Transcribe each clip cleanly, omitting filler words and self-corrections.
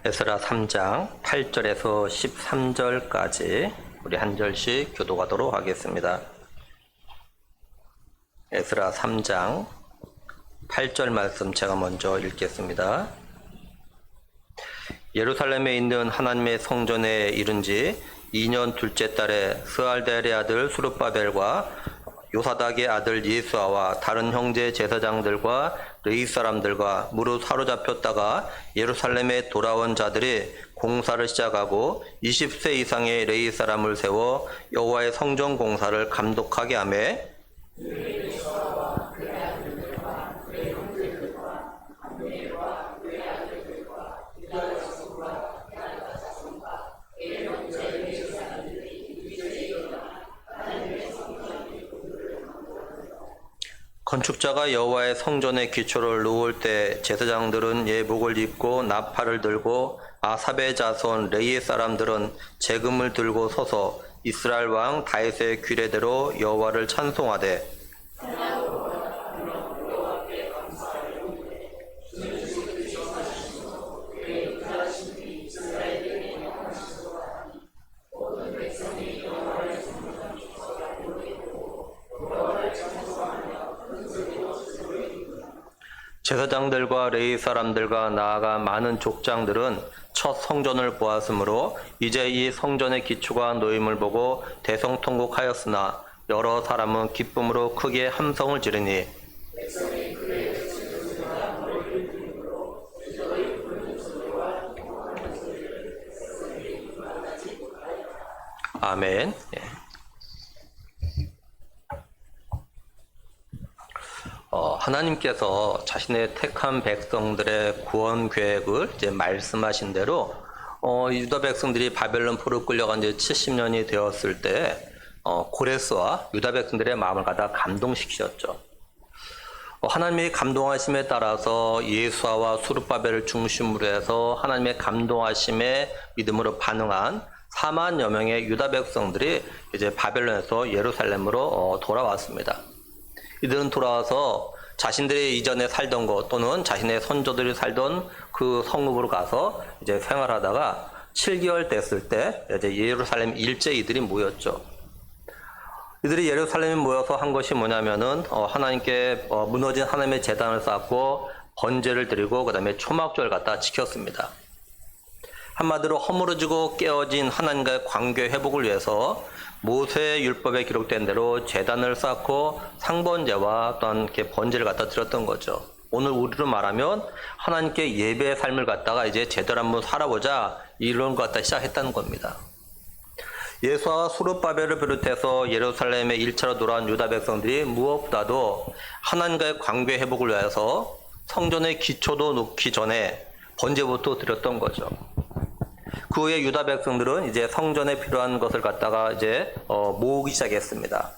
에스라 3장 8절에서 13절까지 우리 한 절씩 교독하도록 하겠습니다. 에스라 3장 8절 말씀 제가 먼저 읽겠습니다. 예루살렘에 있는 하나님의 성전에 이른 지 2년 둘째 달에 스알델의 아들 수룹바벨과 요사닥의 아들 예수아와 다른 형제 제사장들과 레위 사람들과 무릇 사로잡혔다가 예루살렘에 돌아온 자들이 공사를 시작하고 20세 이상의 레위 사람을 세워 여호와의 성전 공사를 감독하게 하며 건축자가 여호와의 성전의 기초를 놓을 때 제사장들은 예복을 입고 나팔을 들고 아삽의 자손 레이의 사람들은 재금을 들고 서서 이스라엘 왕 다윗의 규례대로 여호와를 찬송하되 제사장들과 레위 사람들과 나아가 많은 족장들은 첫 성전을 보았으므로 이제 이 성전의 기초가 놓임을 보고 대성통곡하였으나 여러 사람은 기쁨으로 크게 함성을 지르니 아멘. 하나님께서 자신의 택한 백성들의 구원 계획을 이제 말씀하신 대로 유다 백성들이 바벨론 포로 끌려간 지 70년이 되었을 때 고레스와 유다 백성들의 마음을 갖다 감동시키셨죠. 하나님의 감동하심에 따라서 예수아와 수룹바벨을 중심으로 해서 하나님의 감동하심에 믿음으로 반응한 4만여 명의 유다 백성들이 이제 바벨론에서 예루살렘으로 돌아왔습니다. 이들은 돌아와서 자신들이 이전에 살던 곳 또는 자신의 선조들이 살던 그 성읍으로 가서 이제 생활하다가 7개월 됐을 때 이제 예루살렘 일제 이들이 모였죠. 이들이 예루살렘에 모여서 한 것이 뭐냐면은 하나님께 무너진 하나님의 제단을 쌓고 번제를 드리고 그다음에 초막절을 갖다 지켰습니다. 한마디로 허물어지고 깨어진 하나님과의 관계 회복을 위해서 모세의 율법에 기록된 대로 제단을 쌓고 상번제와 또한 이렇게 번제를 갖다 드렸던 거죠. 오늘 우리로 말하면 하나님께 예배의 삶을 갖다가 이제 제대로 한번 살아보자 이런 것 갖다 시작했다는 겁니다. 예수와 수룹바벨을 비롯해서 예루살렘에 1차로 돌아온 유다 백성들이 무엇보다도 하나님과의 관계 회복을 위해서 성전의 기초도 놓기 전에 번제부터 드렸던 거죠. 그 후에 유다 백성들은 이제 성전에 필요한 것을 갖다가 이제 모으기 시작했습니다.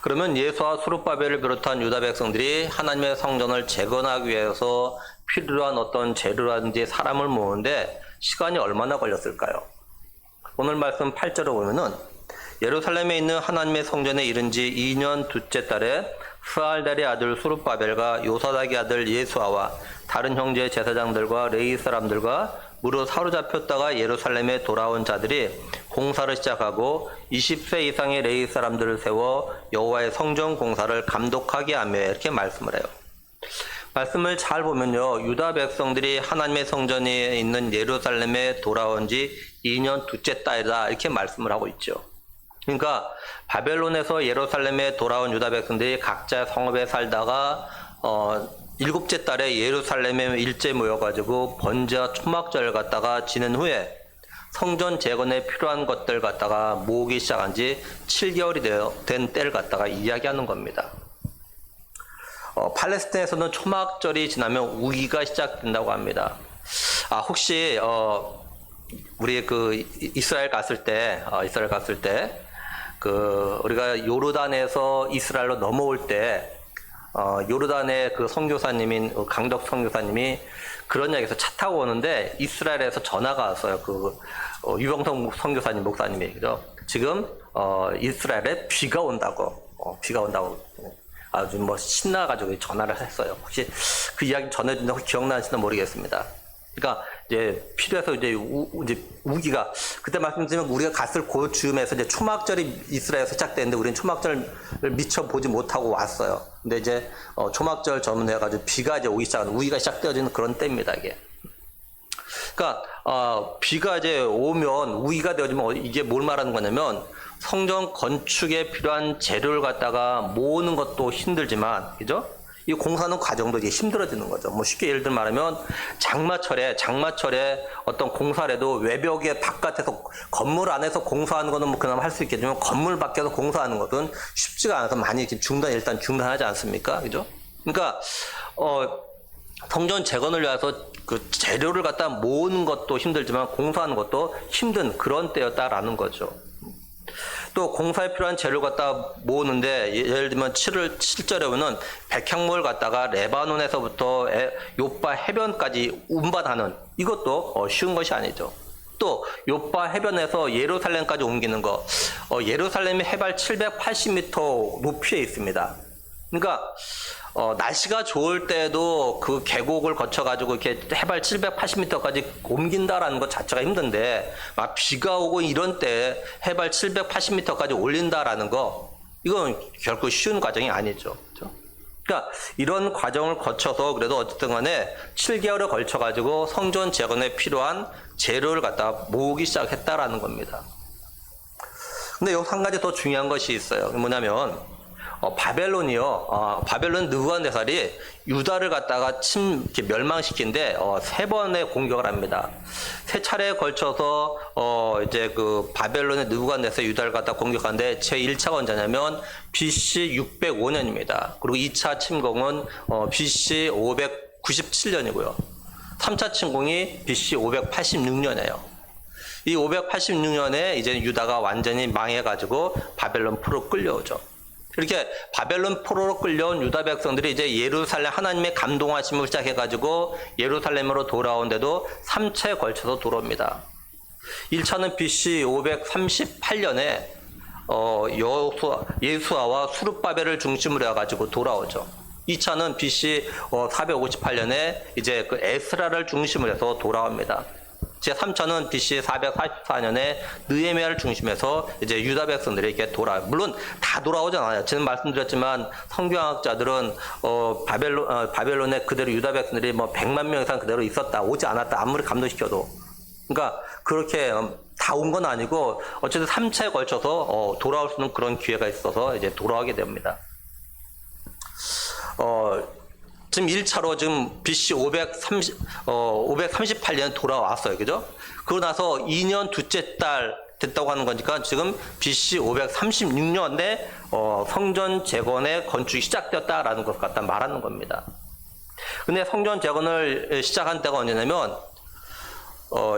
그러면 예수와 수룹바벨을 비롯한 유다 백성들이 하나님의 성전을 재건하기 위해서 필요한 어떤 재료라든지 사람을 모으는데 시간이 얼마나 걸렸을까요? 오늘 말씀 8절을 보면은 예루살렘에 있는 하나님의 성전에 이른 지 2년 둘째 달에 스알델의 아들 수룹바벨과 요사닥의 아들 예수아와 다른 형제 제사장들과 레위 사람들과 무릇 사로잡혔다가 예루살렘에 돌아온 자들이 공사를 시작하고 20세 이상의 레위 사람들을 세워 여호와의 성전 공사를 감독하게 하며 이렇게 말씀을 해요. 말씀을 잘 보면요, 유다 백성들이 하나님의 성전이 있는 예루살렘에 돌아온 지 2년 둘째 달이다 이렇게 말씀을 하고 있죠. 그러니까 바벨론에서 예루살렘에 돌아온 유다 백성들이 각자 성읍에 살다가 7째 달에 예루살렘에 일제 모여가지고 번제와 초막절을 갖다가 지낸 후에 성전 재건에 필요한 것들 갖다가 모으기 시작한 지 7개월이 된 때를 갖다가 이야기하는 겁니다. 팔레스타인에서는 초막절이 지나면 우기가 시작된다고 합니다. 혹시 우리 그 이스라엘 갔을 때 우리가 요르단에서 이스라엘로 넘어올 때 요르단의 그 선교사님인 강덕 선교사님이 그런 이야기에서 차 타고 오는데 이스라엘에서 전화가 왔어요. 유병성 선교사님 목사님이 그죠? 지금 이스라엘에 비가 온다고 아주 신나가지고 전화를 했어요. 혹시 그 이야기 전해준 적 기억나시나 모르겠습니다. 그러니까 이제 필요해서 이제 이제 우기가 그때 말씀드리면 우리가 갔을 그 즈음에서 이제 초막절이 이스라엘에서 시작되는데 우리는 초막절을 미처 보지 못하고 왔어요. 근데 이제 초막절 전문해가지고 비가 이제 오기 시작하는 우기가 시작되어지는 그런 때입니다 이게. 그러니까 비가 이제 오면 우기가 되어지면 이게 뭘 말하는 거냐면 성전 건축에 필요한 재료를 갖다가 모으는 것도 힘들지만, 그죠? 이 공사하는 과정도 이제 힘들어지는 거죠. 뭐 쉽게 예를 들어 말하면 장마철에 어떤 공사를 해도 외벽에 바깥에서 건물 안에서 공사하는 거는 뭐 그나마 할 수 있겠지만 건물 밖에서 공사하는 것은 쉽지가 않아서 많이 이렇게 일단 중단하지 않습니까? 그죠? 그러니까 성전 재건을 위해서 그 재료를 갖다 모으는 것도 힘들지만 공사하는 것도 힘든 그런 때였다라는 거죠. 또 공사에 필요한 재료를 갖다 모으는데 예를 들면 7절에 보면 백향목을 갖다가 레바논에서부터 요파 해변까지 운반하는 이것도 쉬운 것이 아니죠. 또 요파 해변에서 예루살렘까지 옮기는 거, 예루살렘이 해발 780m 높이에 있습니다. 그러니까 날씨가 좋을 때도 그 계곡을 거쳐가지고 이렇게 해발 780m까지 옮긴다라는 것 자체가 힘든데, 막 비가 오고 이런 때 해발 780m까지 올린다라는 거, 이건 결코 쉬운 과정이 아니죠. 그렇죠? 그러니까 이런 과정을 거쳐서 그래도 어쨌든 간에 7개월에 걸쳐가지고 성전 재건에 필요한 재료를 갖다 모으기 시작했다라는 겁니다. 근데 여기서 한 가지 더 중요한 것이 있어요. 뭐냐면, 바벨론 느부갓네살이 유다를 갖다가 이렇게 멸망시킨데, 3번의 공격을 합니다. 3차례에 걸쳐서, 이제 그 바벨론의 느부갓네살 유다를 갖다 공격하는데, 제1차가 언제냐면, BC 605년입니다. 그리고 2차 침공은, BC 597년이고요. 3차 침공이 BC 586년이에요. 이 586년에 이제 유다가 완전히 망해가지고 바벨론 포로 끌려오죠. 이렇게 바벨론 포로로 끌려온 유다 백성들이 이제 예루살렘 하나님의 감동하심을 시작해가지고 예루살렘으로 돌아오는데도 3차에 걸쳐서 돌아옵니다. 1차는 BC 538년에 예수아와 수룹바벨을 중심으로 해가지고 돌아오죠. 2차는 BC 458년에 이제 그 에스라를 중심으로 해서 돌아옵니다. 제3차는 BC 444년에 느헤미야를 중심해서 이제 유다 백성들이 이렇게 돌아와요. 물론 다 돌아오지 않아요. 저는 말씀드렸지만 성경학자들은 바벨론에 그대로 유다 백성들이 뭐 100만 명 이상 그대로 있었다, 오지 않았다, 아무리 감동시켜도. 그러니까 그렇게 다 온 건 아니고 어쨌든 3차에 걸쳐서 돌아올 수 있는 그런 기회가 있어서 이제 돌아오게 됩니다. 지금 1차로 지금 BC 538년 돌아왔어요. 그죠? 그러고 나서 2년 둘째 달 됐다고 하는 거니까 지금 BC 536년에 성전 재건의 건축이 시작되었다라는 것 갖다 말하는 겁니다. 근데 성전 재건을 시작한 때가 언제냐면,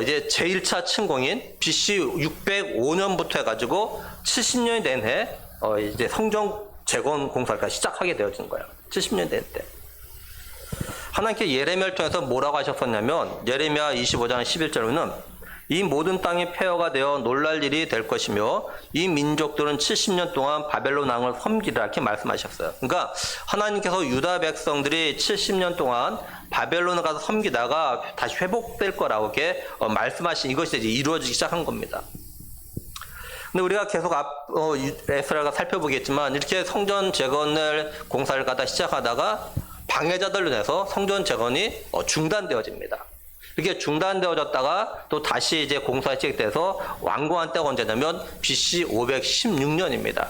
이제 제1차 침공인 BC 605년부터 해가지고 70년이 내내, 이제 성전 재건 공사가 시작하게 되어진 거예요. 70년 된 때. 하나님께 예레미야를 통해서 뭐라고 하셨었냐면, 예레미야 25장 11절에는 이 모든 땅이 폐허가 되어 놀랄 일이 될 것이며 이 민족들은 70년 동안 바벨론 왕을 섬기리라, 이렇게 말씀하셨어요. 그러니까 하나님께서 유다 백성들이 70년 동안 바벨론에 가서 섬기다가 다시 회복될 거라고 이렇게 말씀하신 이것이 이제 이루어지기 시작한 겁니다. 근데 우리가 계속 에스라가 살펴보겠지만 이렇게 성전 재건을 공사를 갖다 시작하다가 방해자들로 인해서 성전 재건이 중단되어집니다. 이렇게 중단되어졌다가 또 다시 이제 공사가 시작돼서 완공한 때가 언제냐면 BC 516년입니다.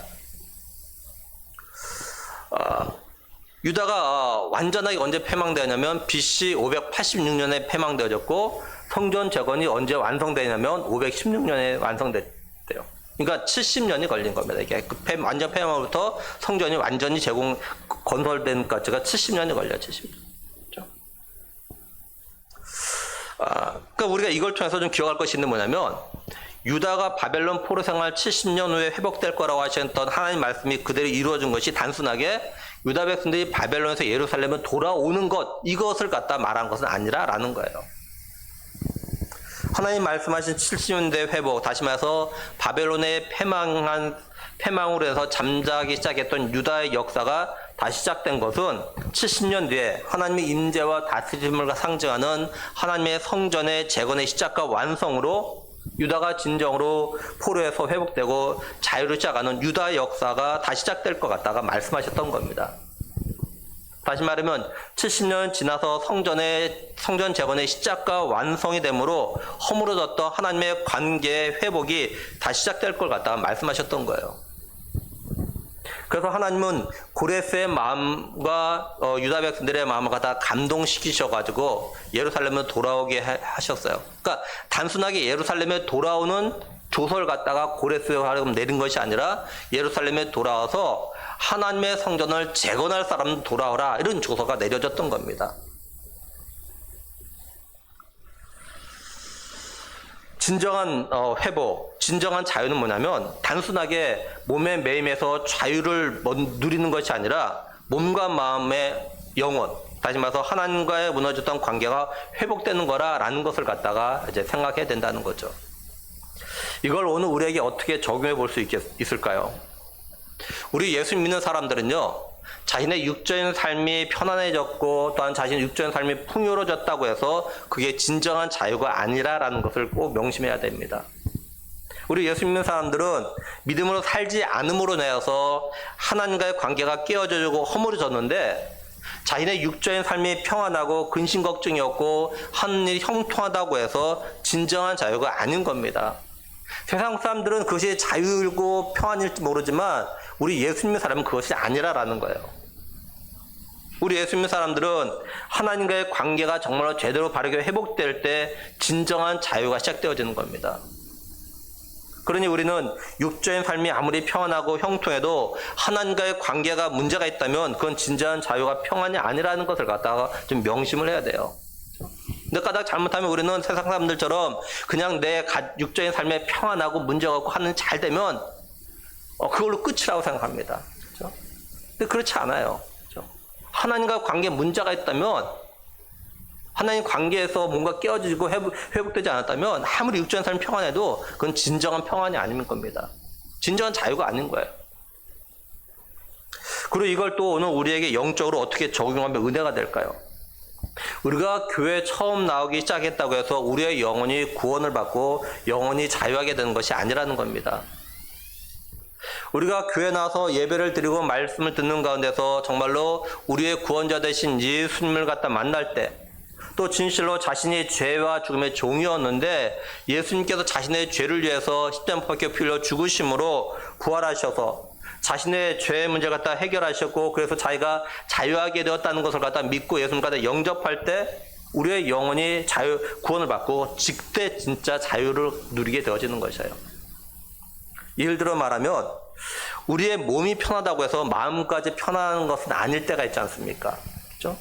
유다가 완전하게 언제 폐망되었냐면 BC 586년에 폐망되어졌고, 성전 재건이 언제 완성되냐면 516년에 완성됐대요. 그러니까 70년이 걸린 겁니다. 이게 완전 폐망으로부터 성전이 완전히 건설된 까지가 70년이 걸려요. 70년. 그러니까 우리가 이걸 통해서 좀 기억할 것이 있는 뭐냐면, 유다가 바벨론 포로 생활 70년 후에 회복될 거라고 하셨던 하나님 말씀이 그대로 이루어진 것이 단순하게 유다 백성들이 바벨론에서 예루살렘에 돌아오는 것, 이것을 갖다 말한 것은 아니라라는 거예요. 하나님 말씀하신 70년대 회복, 다시 말해서 바벨론의 폐망으로 해서 잠자기 시작했던 유다의 역사가 다시 시작된 것은 70년 뒤에 하나님의 임재와 다스림을 상징하는 하나님의 성전의 재건의 시작과 완성으로 유다가 진정으로 포로에서 회복되고 자유를 시작하는 유다 역사가 다시 시작될 것 같다가 말씀하셨던 겁니다. 다시 말하면 70년 지나서 성전 재건의 시작과 완성이 되므로 허물어졌던 하나님의 관계의 회복이 다시 시작될 것 같다가 말씀하셨던 거예요. 그래서 하나님은 고레스의 마음과 유다 백성들의 마음을 갖다 감동시키셔가지고 예루살렘으로 돌아오게 하셨어요. 그러니까 단순하게 예루살렘에 돌아오는 조서를 갖다가 고레스에 하려고 내린 것이 아니라 예루살렘에 돌아와서 하나님의 성전을 재건할 사람도 돌아오라, 이런 조서가 내려졌던 겁니다. 진정한 회복, 진정한 자유는 뭐냐면 단순하게 몸의 매임에서 자유를 누리는 것이 아니라 몸과 마음의 영혼, 다시 말해서 하나님과의 무너졌던 관계가 회복되는 거라라는 것을 갖다가 이제 생각해야 된다는 거죠. 이걸 오늘 우리에게 어떻게 적용해 볼 수 있을까요? 우리 예수 믿는 사람들은요, 자신의 육적인 삶이 편안해졌고 또한 자신의 육적인 삶이 풍요로워졌다고 해서 그게 진정한 자유가 아니라라는 것을 꼭 명심해야 됩니다. 우리 예수 믿는 사람들은 믿음으로 살지 않음으로 인하여서 하나님과의 관계가 깨어지고 허물어졌는데 자신의 육적인 삶이 평안하고 근심 걱정이 없고 하는 일이 형통하다고 해서 진정한 자유가 아닌 겁니다. 세상 사람들은 그것이 자유이고 평안일지 모르지만 우리 예수 믿는 사람은 그것이 아니라라는 거예요. 우리 예수 믿는 사람들은 하나님과의 관계가 정말로 제대로 바르게 회복될 때 진정한 자유가 시작되어지는 겁니다. 그러니 우리는 육적인 삶이 아무리 평안하고 형통해도 하나님과의 관계가 문제가 있다면 그건 진정한 자유가 평안이 아니라는 것을 갖다가 좀 명심을 해야 돼요. 근데 까닭 잘못하면 우리는 세상 사람들처럼 그냥 내 육적인 삶에 평안하고 문제가 없고 하는 잘 되면 그걸로 끝이라고 생각합니다. 그렇죠? 근데 그렇지 않아요. 그렇죠? 하나님과 관계에 문제가 있다면, 하나님 관계에서 뭔가 깨어지고 회복되지 않았다면 아무리 육적인 삶이 평안해도 그건 진정한 평안이 아닌 겁니다. 진정한 자유가 아닌 거예요. 그리고 이걸 또 오늘 우리에게 영적으로 어떻게 적용하면 은혜가 될까요? 우리가 교회에 처음 나오기 시작했다고 해서 우리의 영혼이 구원을 받고 영혼이 자유하게 되는 것이 아니라는 겁니다. 우리가 교회 나와서 예배를 드리고 말씀을 듣는 가운데서 정말로 우리의 구원자 되신 예수님을 갖다 만날 때, 또 진실로 자신이 죄와 죽음의 종이었는데 예수님께서 자신의 죄를 위해서 십자가에 피 흘려 죽으심으로 부활하셔서 자신의 죄의 문제를 갖다 해결하셨고, 그래서 자기가 자유하게 되었다는 것을 갖다 믿고 예수님을 갖다 영접할 때 우리의 영혼이 구원을 받고 직대 진짜 자유를 누리게 되어지는 것이에요. 예를 들어 말하면 우리의 몸이 편하다고 해서 마음까지 편안한 것은 아닐 때가 있지 않습니까? 그렇죠?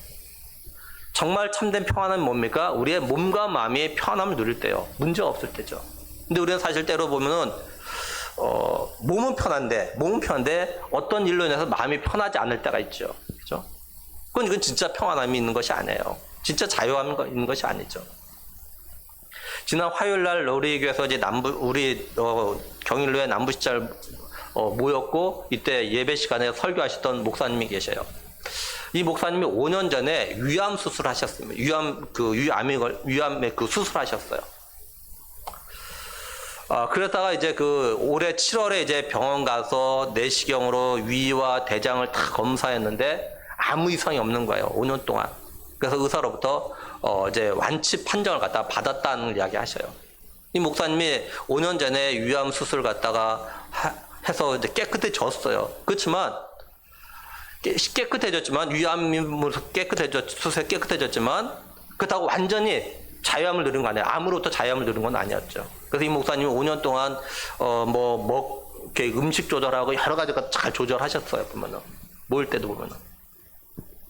정말 참된 평안은 뭡니까? 우리의 몸과 마음이 편함을 누릴 때요. 문제가 없을 때죠. 근데 우리는 사실 때로 보면은 몸은 편한데 어떤 일로 인해서 마음이 편하지 않을 때가 있죠. 그렇죠? 그건 진짜 평안함이 있는 것이 아니에요. 진짜 자유함이 있는 것이 아니죠. 지난 화요일 날 우리 교회에서 이제 우리 경일로에 남부시찰 모였고, 이때 예배 시간에 설교하셨던 목사님이 계셔요. 이 목사님이 5년 전에 위암 수술하셨습니다. 위암의 그 수술하셨어요. 그러다가 이제 올해 7월에 이제 병원 가서 내시경으로 위와 대장을 다 검사했는데 아무 이상이 없는 거예요. 5년 동안. 그래서 의사로부터 이제 완치 판정을 갖다가 받았다는 이야기 하셔요. 이 목사님이 5년 전에 위암 수술 갖다가 해서 이제 깨끗해졌어요. 그렇지만 깨끗해졌지만 위암으로 수술에 깨끗해졌지만 그렇다고 완전히 자유함을 누린 거 아니에요. 암으로부터 자유함을 누린 건 아니었죠. 그래서 이 목사님이 5년 동안 이렇게 음식 조절하고 여러 가지가 잘 조절하셨어요. 보면은 모일 때도 보면은.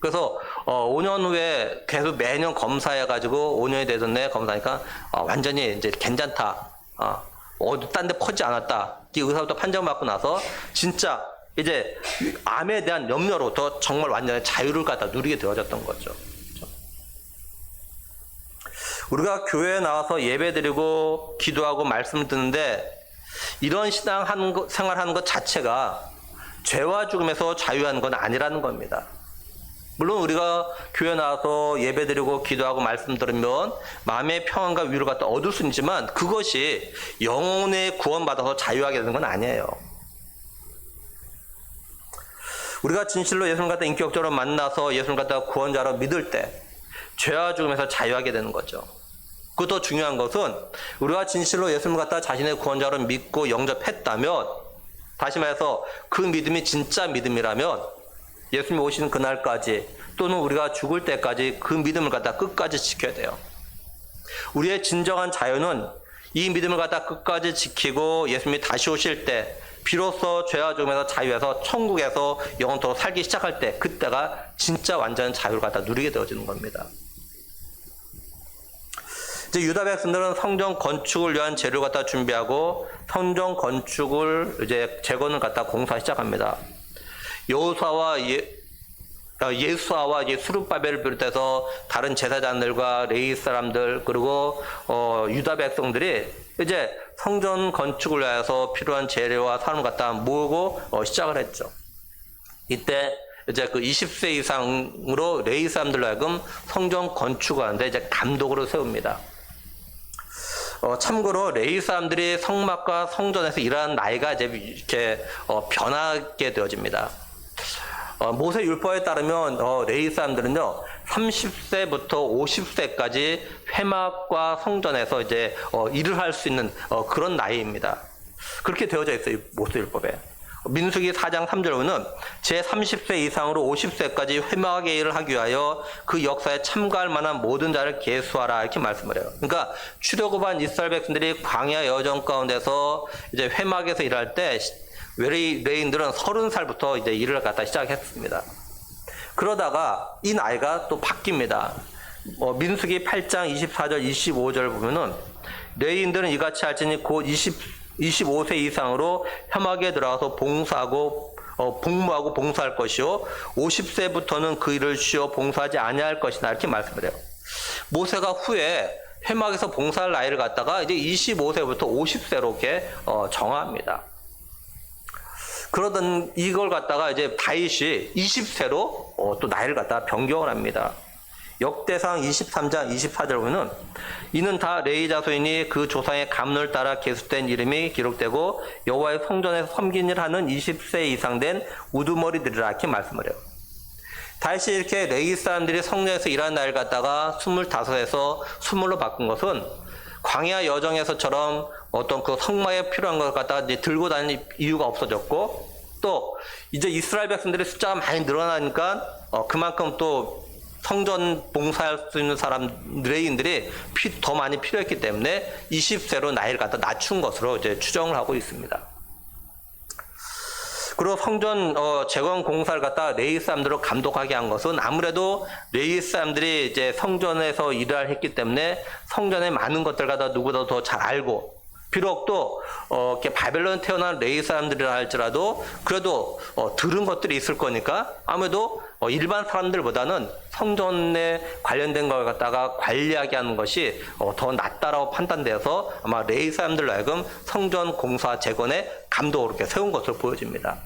그래서 5년 후에 계속 매년 검사해가지고 5년이 되던데 검사하니까 완전히 이제 괜찮다. 딴 데 퍼지 않았다. 이 의사부터 판정받고 나서 진짜 이제 암에 대한 염려로부터 정말 완전히 자유를 갖다 누리게 되어졌던 거죠. 그렇죠? 우리가 교회에 나와서 예배드리고 기도하고 말씀을 듣는데 이런 신앙 생활하는 것 자체가 죄와 죽음에서 자유한 건 아니라는 겁니다. 물론 우리가 교회 나와서 예배드리고 기도하고 말씀 들으면 마음의 평안과 위로를 갖다 얻을 수는 있지만 그것이 영혼의 구원받아서 자유하게 되는 건 아니에요. 우리가 진실로 예수님 갖다 인격적으로 만나서 예수님 갖다 구원자로 믿을 때 죄와 죽음에서 자유하게 되는 거죠. 그 더 중요한 것은 우리가 진실로 예수님 갖다 자신의 구원자로 믿고 영접했다면, 다시 말해서 그 믿음이 진짜 믿음이라면 예수님이 오시는 그날까지 또는 우리가 죽을 때까지 그 믿음을 갖다 끝까지 지켜야 돼요. 우리의 진정한 자유는 이 믿음을 갖다 끝까지 지키고 예수님이 다시 오실 때 비로소 죄와 죽음에서 자유해서 천국에서 영원토록 살기 시작할 때, 그때가 진짜 완전한 자유를 갖다 누리게 되어지는 겁니다. 이제 유다 백성들은 성전 건축을 위한 재료를 갖다 준비하고 성전 건축을 이제 재건을 갖다 공사 시작합니다. 여호수아와 예수아와 수룹바벨을 비롯해서 다른 제사장들과 레위 사람들 그리고 유다 백성들이 이제 성전 건축을 위해서 필요한 재료와 사람을 갖다 모으고 시작을 했죠. 이때 이제 그 20세 이상으로 레위 사람들로 하여금 성전 건축을 하는데 이제 감독으로 세웁니다. 참고로 레위 사람들이 성막과 성전에서 일하는 나이가 이제 이렇게 변하게 되어집니다. 모세 율법에 따르면 레위 사람들은요 30세부터 50세까지 회막과 성전에서 이제 일을 할 수 있는 그런 나이입니다. 그렇게 되어져 있어요, 모세 율법에. 민수기 4장 3절 보면 제 30세 이상으로 50세까지 회막의 일을 하기 위하여 그 역사에 참가할 만한 모든 자를 계수하라, 이렇게 말씀을 해요. 그러니까 출애굽한 이스라엘 백성들이 광야 여정 가운데서 이제 회막에서 일할 때 레위인들은 30살부터 이제 일을 갖다 시작했습니다. 그러다가 이 나이가 또 바뀝니다. 민수기 8장 24절 25절 보면은 레위인들은 이같이 할지니 곧 25세 이상으로 회막에 들어가서 봉사하고 복무하고 봉사할 것이요 50세부터는 그 일을 쉬어 봉사하지 아니할 것이다, 이렇게 말씀을 해요. 모세가 후에 회막에서 봉사할 나이를 갖다가 이제 25세부터 50세로 이렇게 정합니다. 그러던 이걸 갖다가 이제 다윗이 20세로 또 나이를 갖다가 변경을 합니다. 역대상 23장 24절 보면 이는 다 레위 자손이니 그 조상의 가문을 따라 계수된 이름이 기록되고 여호와의 성전에서 섬긴 일 하는 20세 이상 된 우두머리들이라, 이렇게 말씀을 해요. 다시 이렇게 레위 사람들이 성전에서 일하는 나이를 갖다가 25에서 20로 바꾼 것은 광야 여정에서처럼 어떤 그 성막에 필요한 걸 갖다가 이제 들고 다니는 이유가 없어졌고, 또 이제 이스라엘 백성들의 숫자가 많이 늘어나니까 그만큼 또 성전 봉사할 수 있는 사람 레위인들이 더 많이 필요했기 때문에 20세로 나이를 갖다 낮춘 것으로 이제 추정을 하고 있습니다. 그리고 성전 재건 공사를 갖다 레위 사람들로 감독하게 한 것은 아무래도 레위 사람들이 이제 성전에서 일을 했기 때문에 성전의 많은 것들 갖다 누구보다 더 잘 알고, 비록 또 이렇게 바벨론 태어난 레위 사람들이라 할지라도 그래도 들은 것들이 있을 거니까 아무래도 일반 사람들보다는 성전에 관련된 걸 갖다가 관리하게 하는 것이 더 낫다라고 판단되어서 아마 레위 사람들로 하여금 성전 공사 재건의 감독으로 이렇게 세운 것으로 보여집니다.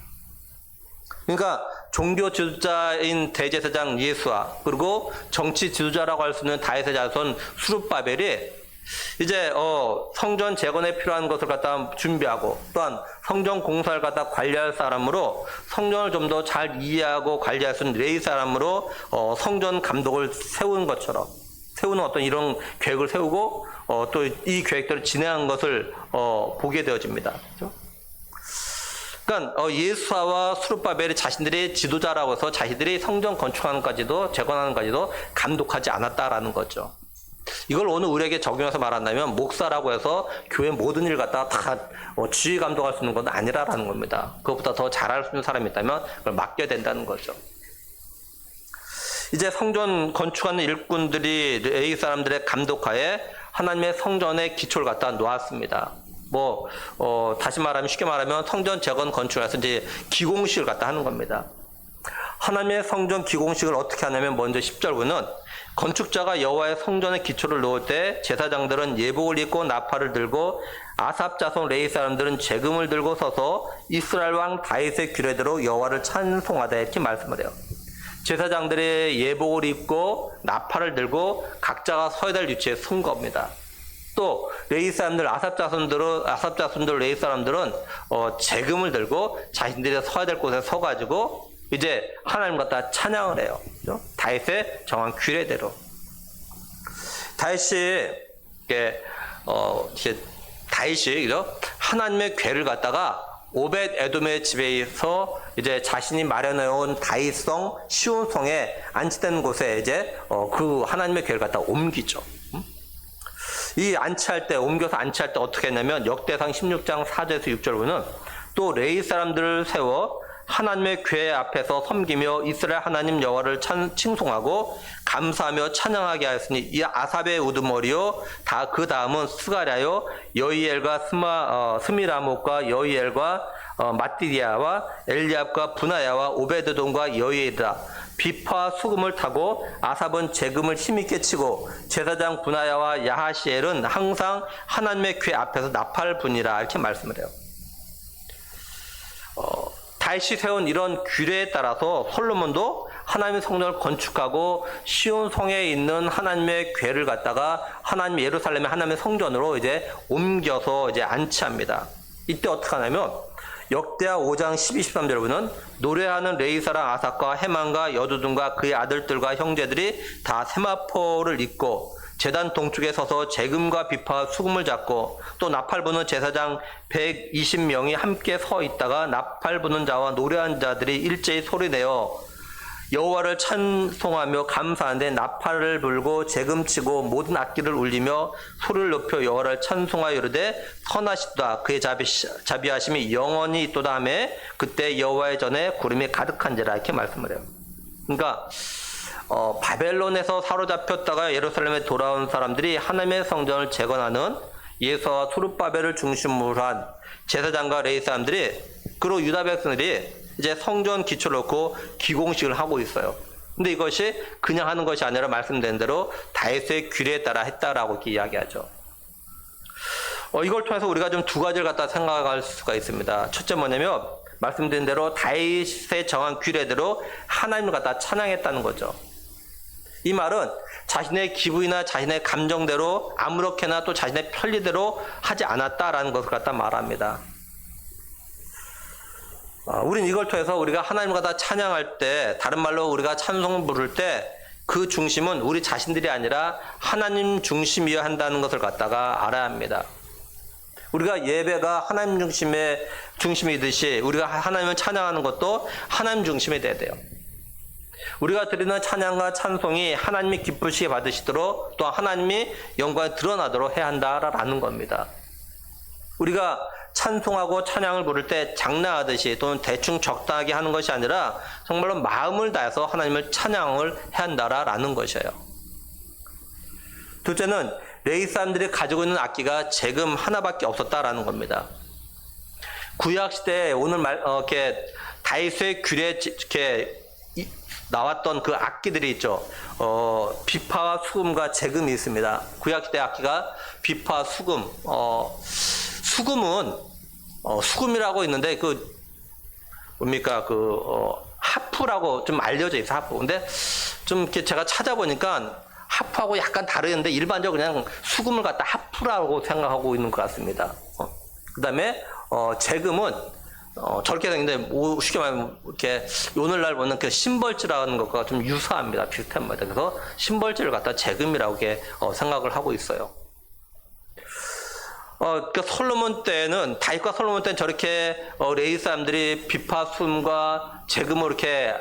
그러니까 종교 지도자인 대제사장 예수아 그리고 정치 지도자라고 할 수 있는 다윗의 자손 수룹바벨이 이제 성전 재건에 필요한 것을 갖다 준비하고 또한 성전 공사를 갖다 관리할 사람으로 성전을 좀 더 잘 이해하고 관리할 수 있는 레위 사람으로 성전 감독을 세운 것처럼 세우는 어떤 이런 계획을 세우고 또 이 계획들을 진행한 것을 보게 되어집니다. 그렇죠? 그러니까 예수아와 수룹바벨이 자신들이 지도자라고 해서 자신들이 성전 건축하는 까지도 재건하는 까지도 감독하지 않았다라는 거죠. 이걸 오늘 우리에게 적용해서 말한다면 목사라고 해서 교회 모든 일 갖다가 다 지휘 감독할 수 있는 건 아니라라는 겁니다. 그것보다 더 잘할 수 있는 사람이 있다면 그걸 맡겨야 된다는 거죠. 이제 성전 건축하는 일꾼들이 레위 사람들의 감독하에 하나님의 성전의 기초를 갖다 놓았습니다. 다시 말하면 쉽게 말하면 성전 재건 건축에서 이제 기공식을 갖다 하는 겁니다. 하나님의 성전 기공식을 어떻게 하냐면 먼저 10절 보면 건축자가 여호와의 성전의 기초를 놓을 때 제사장들은 예복을 입고 나팔을 들고 아삽 자손 레위 사람들은 재금을 들고 서서 이스라엘 왕 다윗의 규례대로 여호와를 찬송하다 이렇게 말씀을 해요. 제사장들의 예복을 입고 나팔을 들고 각자가 서야 될 위치에 선 겁니다. 또 레위 사람들 아삽 자손들 레위 사람들은 재금을 들고 자신들이 서야 될 곳에 서가지고 이제 하나님 갖다 찬양을 해요. 그렇죠? 다윗의 정한 규례대로. 다윗이 그죠? 하나님의 궤를 갖다가 오벳 에돔의 집에서 이제 자신이 마련해온 다윗성 시온성에 안치된 곳에 이제 그 하나님의 궤를 갖다 옮기죠. 이 안치할 때 옮겨서 안치할 때 어떻게 했냐면 역대상 16장 4절에서 6절 보면 또 레위 사람들을 세워 하나님의 궤 앞에서 섬기며 이스라엘 하나님 여호와를 칭송하고 감사하며 찬양하게 하였으니 이 아삽의 우두머리요 다 그 다음은 스가랴요 여이엘과 스미라목과 여이엘과 마띠디아와 엘리압과 분하야와 오베드돔과 여이엘이라. 비파와 수금을 타고 아삽은 재금을 힘있게 치고 제사장 분하야와 야하시엘은 항상 하나님의 궤 앞에서 나팔을 부니라 이렇게 말씀을 해요. 다윗이 세운 이런 규례에 따라서 솔로몬도 하나님의 성전을 건축하고 시온 성에 있는 하나님의 궤를 갖다가 하나님 예루살렘의 하나님의 성전으로 이제 옮겨서 이제 안치합니다. 이때 어떻게 하냐면 역대하 5장 12, 13절 보면 노래하는 레위 사람 아삭과 헤만과 여두둔과 그의 아들들과 형제들이 다 세마포를 입고 제단 동쪽에 서서 재금과 비파와 수금을 잡고 또 나팔 부는 제사장 120명이 함께 서 있다가 나팔 부는 자와 노래하는 자들이 일제히 소리내어 여호와를 찬송하며 감사하는데 나팔을 불고 재금치고 모든 악기를 울리며 소리를 높여 여호와를 찬송하여 이르되 선하시도다 그의 자비하심이 영원히 있도다 하며 그때 여호와의 전에 구름이 가득한지라 이렇게 말씀을 해요. 그러니까 바벨론에서 사로잡혔다가 예루살렘에 돌아온 사람들이 하나님의 성전을 재건하는 예수와 수룹바벨을 중심으로 한 제사장과 레위 사람들이 그리고 유다 백성들이 이제 성전 기초를 놓고 기공식을 하고 있어요. 근데 이것이 그냥 하는 것이 아니라 말씀된 대로 다윗의 규례에 따라 했다라고 이렇게 이야기하죠. 이걸 통해서 우리가 좀 두 가지를 갖다 생각할 수가 있습니다. 첫째 뭐냐면 말씀드린 대로 다윗의 정한 규례대로 하나님을 갖다 찬양했다는 거죠. 이 말은 자신의 기분이나 자신의 감정대로 아무렇게나 또 자신의 편리대로 하지 않았다라는 것을 갖다 말합니다. 우린 이걸 통해서 우리가 하나님을 갖다 찬양할 때, 다른 말로 우리가 찬송을 부를 때 그 중심은 우리 자신들이 아니라 하나님 중심이어야 한다는 것을 갖다가 알아야 합니다. 우리가 예배가 하나님 중심이듯이 우리가 하나님을 찬양하는 것도 하나님 중심이 돼야 돼요. 우리가 드리는 찬양과 찬송이 하나님이 기쁘시게 받으시도록 또 하나님이 영광이 드러나도록 해야 한다라는 겁니다. 우리가 찬송하고 찬양을 부를 때 장난하듯이 또는 대충 적당하게 하는 것이 아니라 정말로 마음을 다해서 하나님을 찬양을 해야 한다라는 것이에요. 둘째는 레위 사람들이 가지고 있는 악기가 재금 하나밖에 없었다라는 겁니다. 구약 시대에 오늘 이렇게 다윗의 규례에 이렇게 나왔던 그 악기들이 있죠. 비파와 수금과 재금이 있습니다. 구약 시대 악기가 비파, 수금. 수금은 수금이라고 있는데 하프라고 좀 알려져 있어. 하프. 근데 좀 이렇게 제가 찾아보니까 하프하고 약간 다르는데 일반적으로 그냥 수금을 갖다 하프라고 생각하고 있는 것 같습니다. 그다음에 재금은 저렇게 생긴데 쉽게 말하면 이렇게 오늘날 보는 그 심벌지라는 것과 좀 유사합니다. 비슷한 말이다. 그래서 심벌지를 갖다 재금이라고 이렇게 생각을 하고 있어요. 그러니까 솔로몬 때는 다윗과 솔로몬 때는 저렇게 레위 사람들이 비파 수금과 재금을 이렇게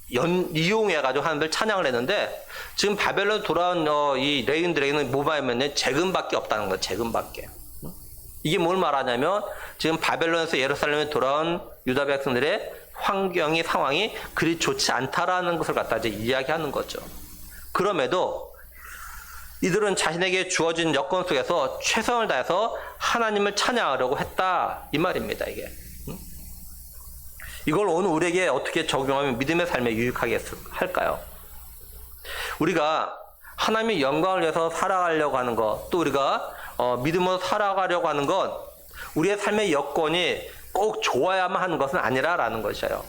이용해가지고 하나님을 찬양을 했는데 지금 바벨론 돌아온 이 레위인들에게는 뭐만 하면 재금밖에 없다는 거예요. 재금밖에. 이게 뭘 말하냐면 지금 바벨론에서 예루살렘에 돌아온 유다 백성들의 상황이 그리 좋지 않다라는 것을 갖다 이제 이야기하는 거죠. 그럼에도 이들은 자신에게 주어진 여건 속에서 최선을 다해서 하나님을 찬양하려고 했다 이 말입니다. 이게 이걸 오늘 우리에게 어떻게 적용하면 믿음의 삶에 유익하게 할까요? 우리가 하나님의 영광을 위해서 살아가려고 하는 것, 또 우리가 믿음으로 살아가려고 하는 건 우리의 삶의 여건이 꼭 좋아야만 하는 것은 아니라라는 것이에요.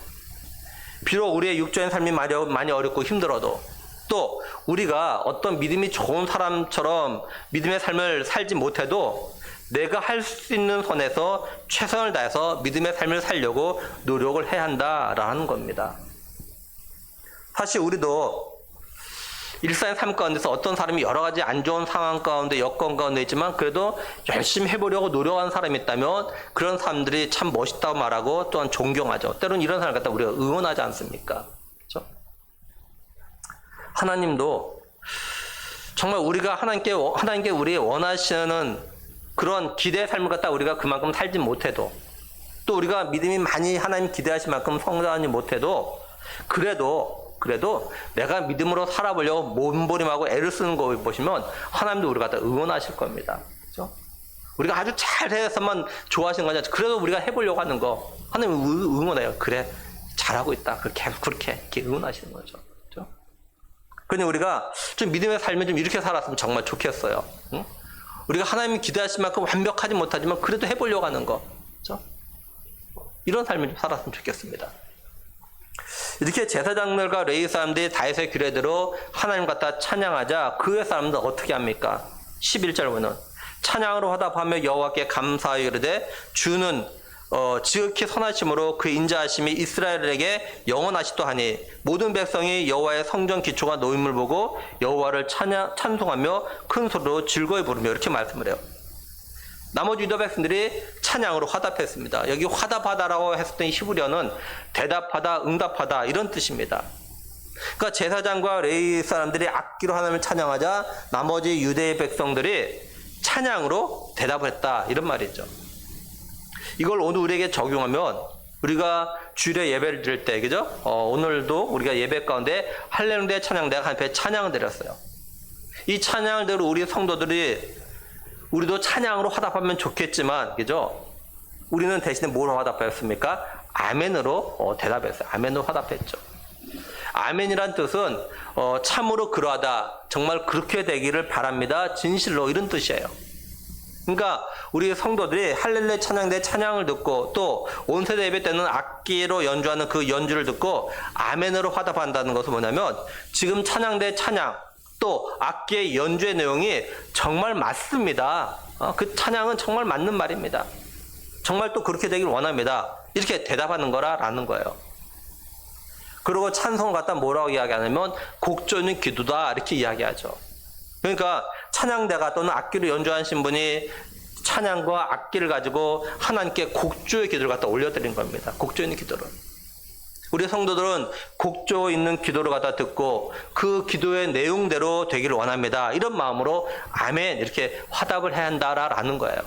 비록 우리의 육적인 삶이 많이 어렵고 힘들어도 또 우리가 어떤 믿음이 좋은 사람처럼 믿음의 삶을 살지 못해도 내가 할 수 있는 선에서 최선을 다해서 믿음의 삶을 살려고 노력을 해야 한다라는 겁니다. 사실 우리도 일상의 삶 가운데서 어떤 사람이 여러 가지 안 좋은 상황 가운데 여건 가운데 있지만 그래도 열심히 해보려고 노력하는 사람이 있다면 그런 사람들이 참 멋있다고 말하고 또한 존경하죠. 때로는 이런 사람 갖다 우리가 응원하지 않습니까? 그렇죠? 하나님도 정말 우리가 하나님께 우리 원하시는 그런 기대의 삶을 갖다 우리가 그만큼 살지 못해도 또 우리가 믿음이 많이 하나님 기대하실 만큼 성장하지 못해도 그래도 내가 믿음으로 살아보려고 몸부림하고 애를 쓰는 거 보시면 하나님도 우리가 다 응원하실 겁니다. 그렇죠? 우리가 아주 잘해서만 좋아하시는 거냐? 그래도 우리가 해보려고 하는 거 하나님 응원해요. 그래 잘하고 있다. 그렇게 응원하시는 거죠. 그렇죠? 그러니 우리가 좀 믿음의 삶을 좀 이렇게 살았으면 정말 좋겠어요. 응? 우리가 하나님이 기대하실 만큼 완벽하지 못하지만 그래도 해보려고 하는 거. 그렇죠? 이런 삶을 좀 살았으면 좋겠습니다. 이렇게 제사장들과 레위 사람들이 다윗의 규례대로 하나님 갖다 찬양하자 그 외 사람들은 어떻게 합니까? 11절 보면 찬양으로 화답하며 여호와께 감사하여 이르되 주는 지극히 선하심으로 그 인자하심이 이스라엘에게 영원하시도 하니 모든 백성이 여호와의 성전 기초가 놓임을 보고 여호와를 찬송하며 큰 소리로 즐거이 부르며 이렇게 말씀을 해요. 나머지 유다 백성들이 찬양으로 화답했습니다. 여기 화답하다라고 했었던 히브리어는 대답하다, 응답하다 이런 뜻입니다. 그러니까 제사장과 레위 사람들이 악기로 하나님을 찬양하자 나머지 유대의 백성들이 찬양으로 대답을 했다 이런 말이죠. 이걸 오늘 우리에게 적용하면 우리가 주일에 예배를 드릴 때 그죠? 오늘도 우리가 예배 가운데 할렐루야 찬양대가 한편 찬양을 드렸어요. 이 찬양을 들어 우리 성도들이 우리도 찬양으로 화답하면 좋겠지만, 그죠? 우리는 대신에 뭐로 화답하였습니까? 아멘으로 대답했어요. 아멘으로 화답했죠. 아멘이란 뜻은 참으로 그러하다. 정말 그렇게 되기를 바랍니다. 진실로 이런 뜻이에요. 그러니까 우리 성도들이 할렐루야 찬양대 찬양을 듣고 또 온세대 예배 때는 악기로 연주하는 그 연주를 듣고 아멘으로 화답한다는 것은 뭐냐면 지금 찬양대 찬양 또 악기의 연주의 내용이 정말 맞습니다. 그 찬양은 정말 맞는 말입니다. 정말 또 그렇게 되길 원합니다. 이렇게 대답하는 거라는 거예요. 그리고 찬송을 갖다 뭐라고 이야기하냐면 곡조는 기도다 이렇게 이야기하죠. 그러니까 찬양대가 또는 악기로 연주하신 분이 찬양과 악기를 가지고 하나님께 곡조의 기도를 갖다 올려드린 겁니다. 곡조 있는 기도를. 우리 성도들은 곡조 있는 기도를 갖다 듣고 그 기도의 내용대로 되기를 원합니다. 이런 마음으로 아멘 이렇게 화답을 해야 한다라는 거예요.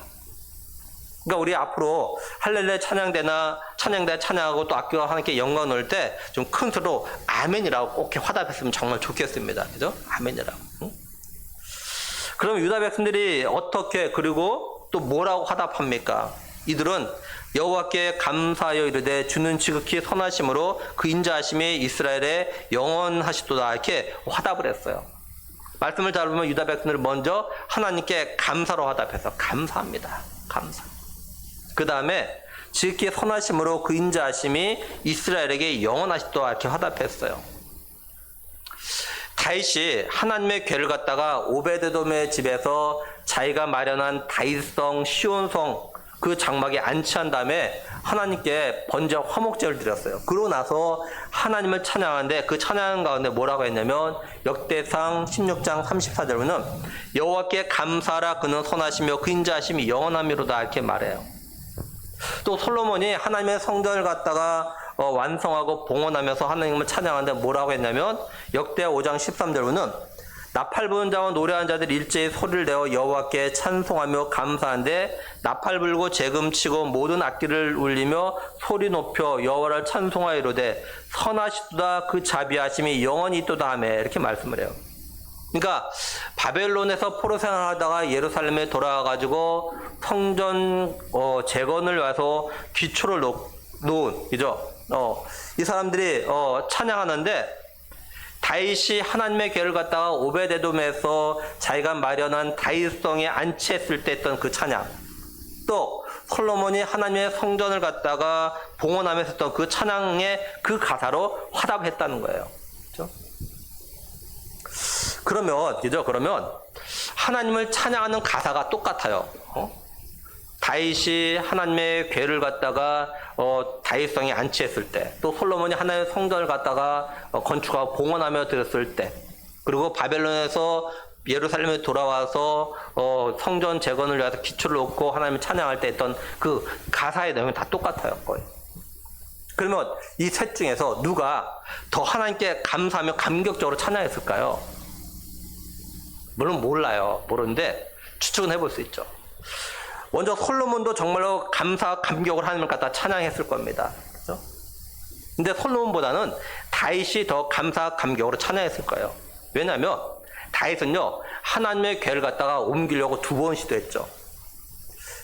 그러니까 우리 앞으로 할렐루야 찬양대나 찬양대 찬양하고 또 악기와 하나님께 영광 넣을 때 좀 큰 소리로 아멘이라고 꼭 이렇게 화답했으면 정말 좋겠습니다. 그죠? 아멘이라고. 응? 그럼 유다 백성들이 어떻게 그리고 또 뭐라고 화답합니까? 이들은 여호와께 감사하여 이르되 주는 지극히 선하심으로 그 인자하심이 이스라엘에 영원하시도다 이렇게 화답을 했어요. 말씀을 잘 보면 유다 백성들은 먼저 하나님께 감사로 화답해서 감사합니다. 감사. 그 다음에 지극히 선하심으로 그 인자하심이 이스라엘에게 영원하시도다 이렇게 화답했어요. 다윗이 하나님의 궤를 갖다가 오베드돔의 집에서 자기가 마련한 다윗성 시온성 그 장막에 안치한 다음에 하나님께 번제 화목제를 드렸어요. 그러고 나서 하나님을 찬양하는데 그 찬양 가운데 뭐라고 했냐면 역대상 16장 34절에는 여호와께 감사하라 그는 선하시며 그 인자하심이 영원하미로다 이렇게 말해요. 또 솔로몬이 하나님의 성전을 갖다가 완성하고 봉헌하면서 하나님을 찬양하는데 뭐라고 했냐면 역대 5장 13절에는 나팔 부는 자와 노래하는 자들 일제히 소리를 내어 여호와께 찬송하며 감사한데 나팔 불고 재금치고 모든 악기를 울리며 소리 높여 여호와를 찬송하여 이르되 선하시도다 그 자비하심이 영원히 있도다 하며 이렇게 말씀을 해요. 그러니까 바벨론에서 포로 생활하다가 예루살렘에 돌아와가지고 성전 재건을 와서 기초를 놓은 그죠? 이 사람들이 찬양하는데 다윗이 하나님의 궤를 갖다가 오베데돔에서 자기가 마련한 다윗성에 안치했을 때 했던 그 찬양, 또 솔로몬이 하나님의 성전을 갖다가 봉헌하면서 했던 그 찬양의 그 가사로 화답했다는 거예요. 그렇죠? 그러면 하나님을 찬양하는 가사가 똑같아요. 다윗이 하나님의 궤를 갖다가 다윗성에 안치했을 때, 또 솔로몬이 하나님의 성전을 갖다가 건축하고 봉헌하며 드렸을 때, 그리고 바벨론에서 예루살렘에 돌아와서 성전 재건을 위해서 기초를 놓고 하나님을 찬양할 때 했던 그 가사의 내용이 다 똑같아요, 거의. 그러면 이 셋 중에서 누가 더 하나님께 감사하며 감격적으로 찬양했을까요? 물론 모르는데 추측은 해볼 수 있죠. 먼저 솔로몬도 정말로 감사, 감격을 하나님을 갖다 찬양했을 겁니다. 그렇죠? 근데 솔로몬보다는 다윗이 더 감사, 감격으로 찬양했을 거예요. 왜냐하면 다윗은요, 하나님의 궤를 갖다가 옮기려고 2번 시도했죠.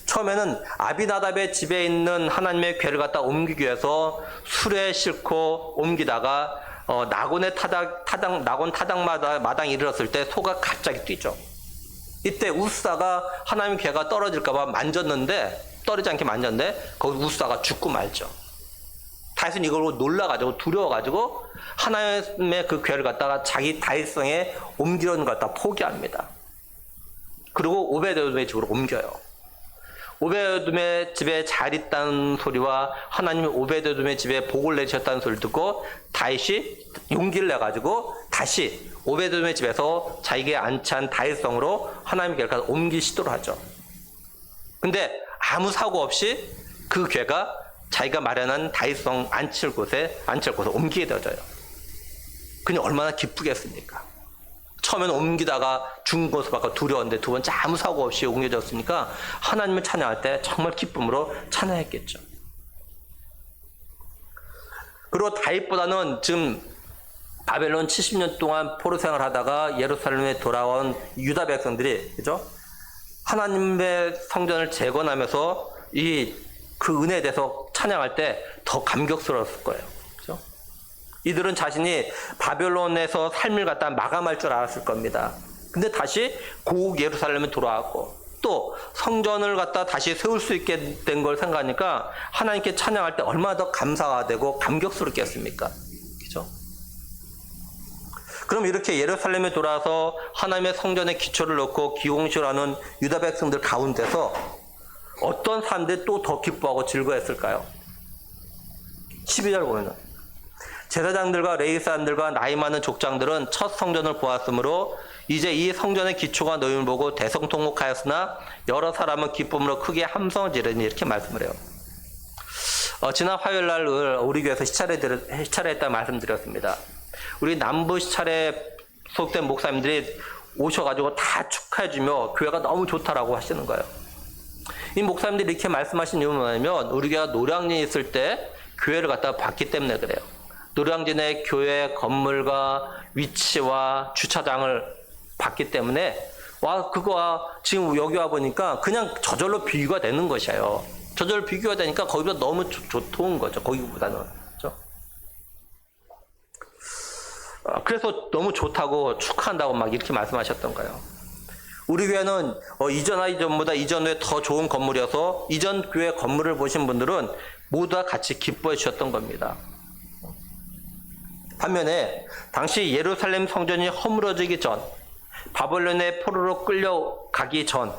처음에는 아비나답의 집에 있는 하나님의 궤를 갖다 옮기기 위해서 수레에 싣고 옮기다가 나곤 타당마당에 이르렀을 때 소가 갑자기 뛰죠. 이때 우사가 하나님의 궤가 떨어질까봐 만졌는데, 떨어지지 않게 만졌는데 거기 우사가 죽고 말죠. 다윗은 이걸 놀라가지고 두려워가지고 하나님의 그 궤를 갖다가 자기 다윗성에 옮기려는 걸 갖다 포기합니다. 그리고 오베데돔의 집으로 옮겨요. 오베데돔의 집에 잘 있다는 소리와 하나님이 오베데돔의 집에 복을 내주셨다는 소리를 듣고 다윗이 용기를 내가지고 다시 오베데돔의 집에서 자기가 안치한 다윗성으로 하나님의 궤를 옮길 시도를 하죠. 근데 아무 사고 없이 그 궤가 자기가 마련한 다윗성 안칠 곳에 옮기게 되어져요. 그니 얼마나 기쁘겠습니까? 처음에는 옮기다가 죽은 것을 봐서 두려웠는데 두 번째 아무 사고 없이 옮겨졌으니까 하나님을 찬양할 때 정말 기쁨으로 찬양했겠죠. 그리고 다윗보다는 지금 바벨론 70년 동안 포로 생활을 하다가 예루살렘에 돌아온 유다 백성들이, 그죠? 하나님의 성전을 재건하면서 그 은혜에 대해서 찬양할 때 더 감격스러웠을 거예요. 그죠? 이들은 자신이 바벨론에서 삶을 갖다 마감할 줄 알았을 겁니다. 근데 다시 고국 예루살렘에 돌아왔고, 또 성전을 갖다 다시 세울 수 있게 된 걸 생각하니까 하나님께 찬양할 때 얼마나 더 감사가 되고 감격스럽겠습니까? 그죠? 그럼 이렇게 예루살렘에 돌아와서 하나님의 성전에 기초를 놓고 기공식을 하는 유다 백성들 가운데서 어떤 사람들이 또 더 기뻐하고 즐거워했을까요? 12절 보면은 제사장들과 레위 사람들과 나이 많은 족장들은 첫 성전을 보았으므로 이제 이 성전의 기초가 놓임을 보고 대성통곡하였으나 여러 사람은 기쁨으로 크게 함성을 지르니, 이렇게 말씀을 해요. 지난 화요일 날 우리 교회에서 시찰했다고 말씀드렸습니다. 우리 남부 시찰에 소속된 목사님들이 오셔가지고 다 축하해주며 교회가 너무 좋다라고 하시는 거예요. 이 목사님들이 이렇게 말씀하신 이유는 뭐냐면, 우리 교회가 노량진에 있을 때 교회를 갖다가 봤기 때문에 그래요. 노량진의 교회 건물과 위치와 주차장을 봤기 때문에 그거와 지금 여기 와 보니까 그냥 저절로 비교가 되는 것이에요. 저절로 비교가 되니까 거기보다 너무 좋은 거죠. 거기보다는. 그렇죠? 그래서 너무 좋다고 축하한다고 막 이렇게 말씀하셨던 거예요. 우리 교회는 이전보다 이전 후에 더 좋은 건물이어서 이전 교회 건물을 보신 분들은 모두 다 같이 기뻐해 주셨던 겁니다. 반면에 당시 예루살렘 성전이 허물어지기 전, 바벨론의 포로로 끌려가기 전,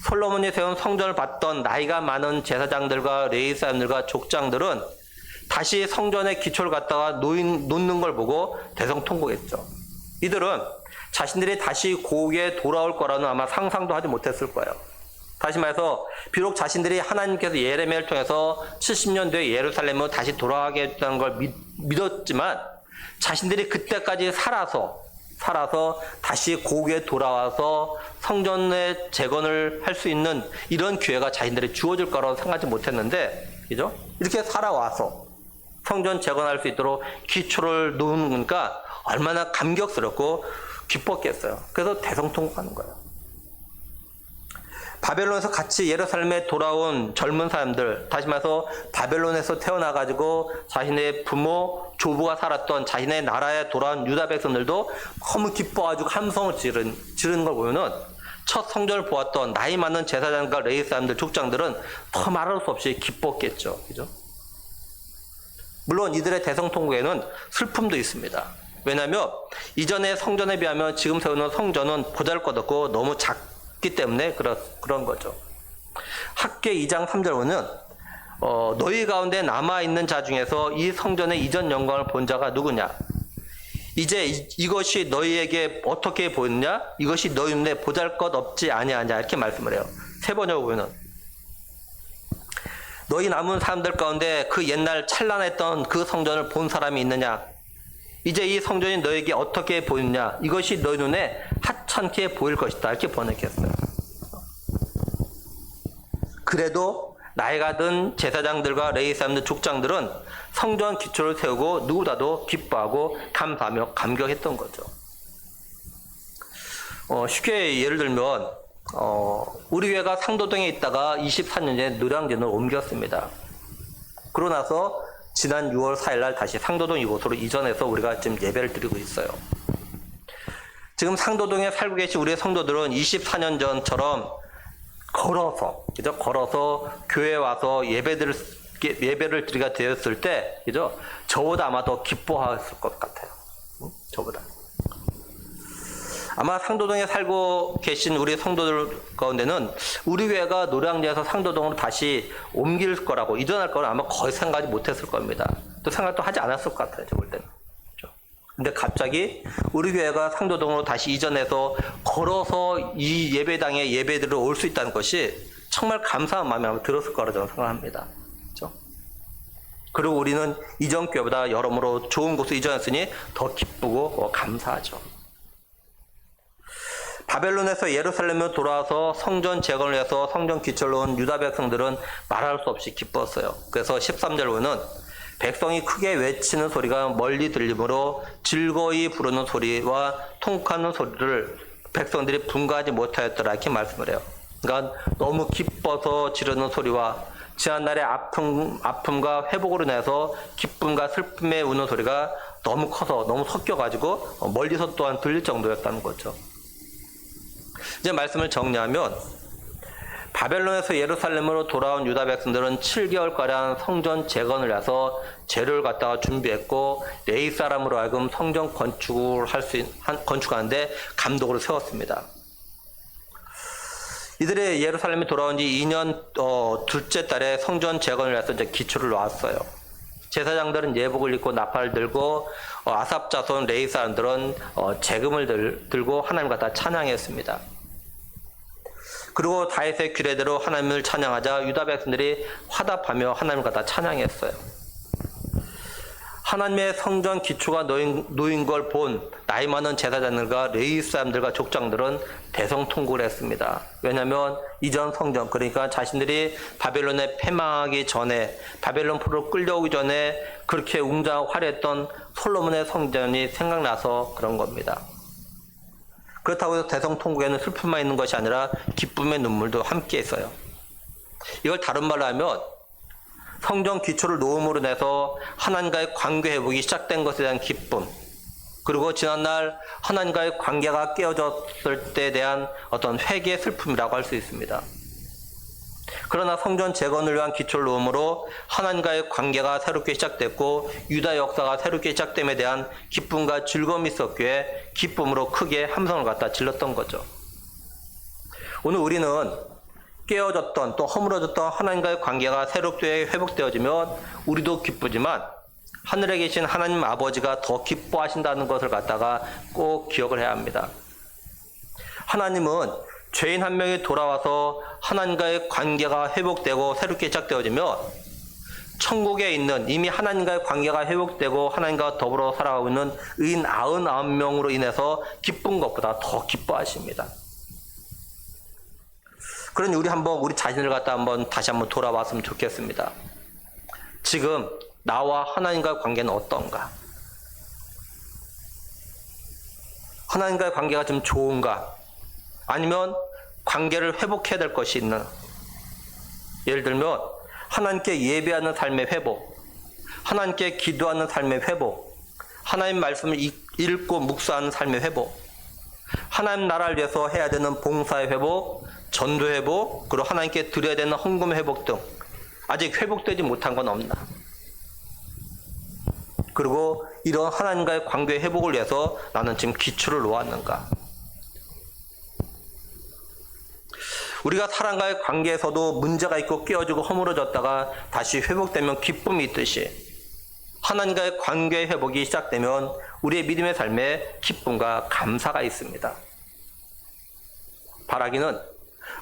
솔로몬이 세운 성전을 봤던 나이가 많은 제사장들과 레위 사람들과 족장들은 다시 성전의 기초를 갖다가 놓는 걸 보고 대성통곡했죠. 이들은 자신들이 다시 고국에 돌아올 거라는 아마 상상도 하지 못했을 거예요. 다시 말해서 비록 자신들이 하나님께서 예레미야를 통해서 70년 뒤에 예루살렘으로 다시 돌아가겠다는 걸 믿었지만, 자신들이 그때까지 살아서 다시 고국에 돌아와서 성전의 재건을 할 수 있는 이런 기회가 자신들이 주어질 거라고 생각하지 못했는데, 그죠? 이렇게 살아와서 성전 재건할 수 있도록 기초를 놓는 거니까 얼마나 감격스럽고 기뻤겠어요. 그래서 대성통곡하는 거예요. 바벨론에서 같이 예루살렘에 돌아온 젊은 사람들, 다시 말해서 바벨론에서 태어나가지고 자신의 부모, 조부가 살았던 자신의 나라에 돌아온 유다 백성들도 너무 기뻐가지고 함성을 지르는 걸 보면은 첫 성전을 보았던 나이 많은 제사장과 레위 사람들, 족장들은 더 말할 수 없이 기뻤겠죠. 그죠? 물론 이들의 대성통곡에는 슬픔도 있습니다. 왜냐하면 이전의 성전에 비하면 지금 세우는 성전은 보잘것없고 너무 작기 때문에 그런 거죠. 학계 2장 3절 보면 너희 가운데 남아있는 자 중에서 이 성전의 이전 영광을 본 자가 누구냐? 이제 이것이 너희에게 어떻게 보였냐? 이것이 너희 눈에 보잘것없지 아니하냐? 이렇게 말씀을 해요. 세 번역을 보면 너희 남은 사람들 가운데 그 옛날 찬란했던 그 성전을 본 사람이 있느냐? 이제 이 성전이 너에게 어떻게 보이느냐? 이것이 너희 눈에 하찮게 보일 것이다. 이렇게 번역했어요. 그래도 나이가 든 제사장들과 레위 사람들, 족장들은 성전 기초를 세우고 누구보다도 기뻐하고 감사하며 감격했던 거죠. 쉽게 예를 들면 우리 교회가 상도동에 있다가 24년 전에 노량진으로 옮겼습니다. 그러고 나서 지난 6월 4일 날 다시 상도동 이곳으로 이전해서 우리가 지금 예배를 드리고 있어요. 지금 상도동에 살고 계신 우리의 성도들은 24년 전처럼 걸어서 교회에 와서 예배를 드리게 되었을 때, 그죠? 저보다 아마 더 기뻐했을 것 같아요. 저보다. 아마 상도동에 살고 계신 우리 성도들 가운데는 우리 교회가 노량진에서 상도동으로 다시 옮길 거라고, 이전할 거는 아마 거의 생각하지 못했을 겁니다. 또 생각도 하지 않았을 것 같아요, 저 볼 때는. 근데 갑자기 우리 교회가 상도동으로 다시 이전해서 걸어서 이 예배당에 예배드리러 올 수 있다는 것이 정말 감사한 마음이 아마 들었을 거라고 저는 생각합니다. 그렇죠? 그리고 우리는 이전 교회보다 여러모로 좋은 곳으로 이전했으니 더 기쁘고 감사하죠. 바벨론에서 예루살렘으로 돌아와서 성전 재건을 해서 성전 기초를 놓은 유다 백성들은 말할 수 없이 기뻤어요. 그래서 13절 보면 백성이 크게 외치는 소리가 멀리 들리므로 즐거이 부르는 소리와 통곡하는 소리를 백성들이 분간하지 못하였더라 이렇게 말씀을 해요. 그러니까 너무 기뻐서 지르는 소리와 지난날의 아픔과 회복으로 인해서 기쁨과 슬픔에 우는 소리가 너무 커서 너무 섞여가지고 멀리서 또한 들릴 정도였다는 거죠. 이제 말씀을 정리하면 바벨론에서 예루살렘으로 돌아온 유다 백성들은 7개월가량 성전 재건을 해서 재료를 갖다가 준비했고 레위 사람으로 하여금 성전 건축하는데 감독으로 세웠습니다. 이들이 예루살렘에 돌아온 지 2년 둘째 달에 성전 재건을 해서 이제 기초를 놓았어요. 제사장들은 예복을 입고 나팔을 들고 아삽 자손 레위 사람들은 재금을 들고 하나님 갖다 찬양했습니다. 그리고 다윗의 규례대로 하나님을 찬양하자 유다 백성들이 화답하며 하나님을 갖다 찬양했어요. 하나님의 성전 기초가 놓인 걸 본 나이 많은 제사장들과 레위 사람들과 족장들은 대성통곡을 했습니다. 왜냐하면 이전 성전, 그러니까 자신들이 바벨론에 패망하기 전에, 바벨론 포로로 끌려오기 전에 그렇게 웅장하고 화려했던 솔로몬의 성전이 생각나서 그런 겁니다. 그렇다고 해서 대성통곡에는 슬픔만 있는 것이 아니라 기쁨의 눈물도 함께 있어요. 이걸 다른 말로 하면 성전 기초를 놓음으로 인해서 하나님과의 관계 회복이 시작된 것에 대한 기쁨, 그리고 지난날 하나님과의 관계가 깨어졌을 때에 대한 어떤 회개의 슬픔이라고 할 수 있습니다. 그러나 성전 재건을 위한 기초를 놓음으로 하나님과의 관계가 새롭게 시작됐고 유다 역사가 새롭게 시작됨에 대한 기쁨과 즐거움이 있었기에 기쁨으로 크게 함성을 갖다 질렀던 거죠. 오늘 우리는 깨어졌던 또 허물어졌던 하나님과의 관계가 새롭게 회복되어지면 우리도 기쁘지만 하늘에 계신 하나님 아버지가 더 기뻐하신다는 것을 갖다가 꼭 기억을 해야 합니다. 하나님은 죄인 한 명이 돌아와서 하나님과의 관계가 회복되고 새롭게 시작되어지면 천국에 있는 이미 하나님과의 관계가 회복되고 하나님과 더불어 살아가고 있는 의인 99명으로 인해서 기쁜 것보다 더 기뻐하십니다. 그러니 우리 자신을 갖다 다시 한번 돌아봤으면 좋겠습니다. 지금 나와 하나님과의 관계는 어떤가? 하나님과의 관계가 좀 좋은가? 아니면 관계를 회복해야 될 것이 있는, 예를 들면 하나님께 예배하는 삶의 회복, 하나님께 기도하는 삶의 회복, 하나님 말씀을 읽고 묵상하는 삶의 회복, 하나님 나라를 위해서 해야 되는 봉사의 회복, 전도 회복, 그리고 하나님께 드려야 되는 헌금 회복 등 아직 회복되지 못한 건 없나? 그리고 이런 하나님과의 관계 회복을 위해서 나는 지금 기초를 놓았는가? 우리가 사람과의 관계에서도 문제가 있고 깨어지고 허물어졌다가 다시 회복되면 기쁨이 있듯이 하나님과의 관계 회복이 시작되면 우리의 믿음의 삶에 기쁨과 감사가 있습니다. 바라기는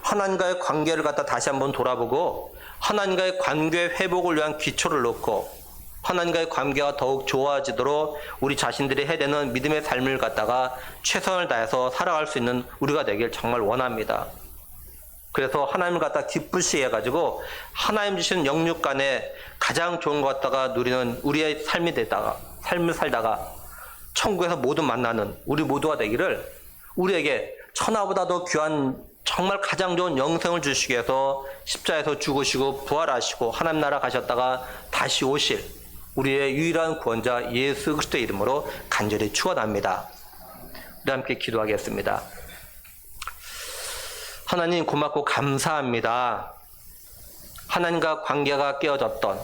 하나님과의 관계를 갖다 다시 한번 돌아보고 하나님과의 관계 회복을 위한 기초를 놓고 하나님과의 관계가 더욱 좋아지도록 우리 자신들이 해야 되는 믿음의 삶을 갖다가 최선을 다해서 살아갈 수 있는 우리가 되길 정말 원합니다. 그래서 하나님을 갖다 기쁘시게 해가지고 하나님 주신 영육 간에 가장 좋은 것 갖다가 누리는 우리의 삶을 살다가 천국에서 모두 만나는 우리 모두가 되기를, 우리에게 천하보다도 귀한 정말 가장 좋은 영생을 주시기 위해서 십자에서 죽으시고 부활하시고 하나님 나라 가셨다가 다시 오실 우리의 유일한 구원자 예수 그리스도의 이름으로 간절히 축원합니다. 우리 함께 기도하겠습니다. 하나님 고맙고 감사합니다. 하나님과 관계가 깨어졌던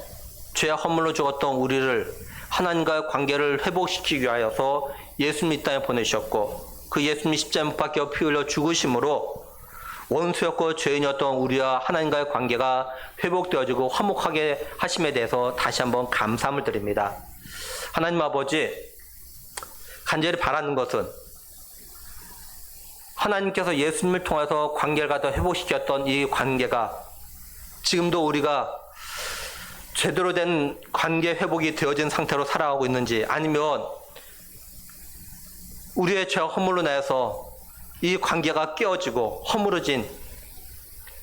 죄와 허물로 죽었던 우리를 하나님과 관계를 회복시키기 위하여서 예수님 이 땅에 보내셨고 그 예수님이 십자가에 못 박혀 피 흘려 죽으심으로 원수였고 죄인이었던 우리와 하나님과의 관계가 회복되어지고 화목하게 하심에 대해서 다시 한번 감사함을 드립니다. 하나님 아버지, 간절히 바라는 것은 하나님께서 예수님을 통해서 관계를 갖다 회복시켰던 이 관계가 지금도 우리가 제대로 된 관계 회복이 되어진 상태로 살아가고 있는지, 아니면 우리의 죄와 허물로 인해서 이 관계가 깨어지고 허물어진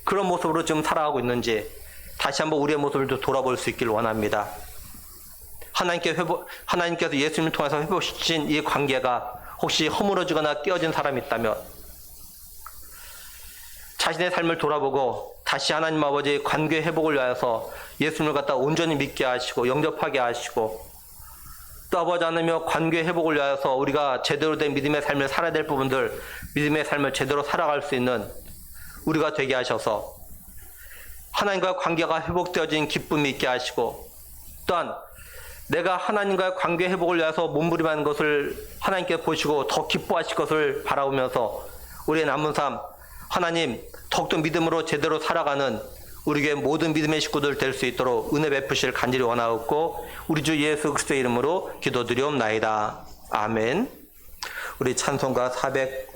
그런 모습으로 지금 살아가고 있는지 다시 한번 우리의 모습을 돌아볼 수 있기를 원합니다. 하나님께서 예수님을 통해서 회복시킨 이 관계가 혹시 허물어지거나 깨어진 사람이 있다면 자신의 삶을 돌아보고 다시 하나님 아버지 관계 회복을 위하여서 예수님을 갖다 온전히 믿게 하시고 영접하게 하시고, 또 아버지 하나님의 관계 회복을 위하여서 우리가 제대로 된 믿음의 삶을 살아야 될 부분들, 믿음의 삶을 제대로 살아갈 수 있는 우리가 되게 하셔서 하나님과 관계가 회복되어진 기쁨이 있게 하시고, 또한 내가 하나님과의 관계 회복을 위해서 몸부림하는 것을 하나님께 보시고 더 기뻐하실 것을 바라보면서 우리의 남은 삶 하나님 더욱더 믿음으로 제대로 살아가는 우리에게 모든 믿음의 식구들 될 수 있도록 은혜 베푸실 간절히 원하옵고 우리 주 예수 그리스도의 이름으로 기도드리옵나이다. 아멘. 우리 찬송가 400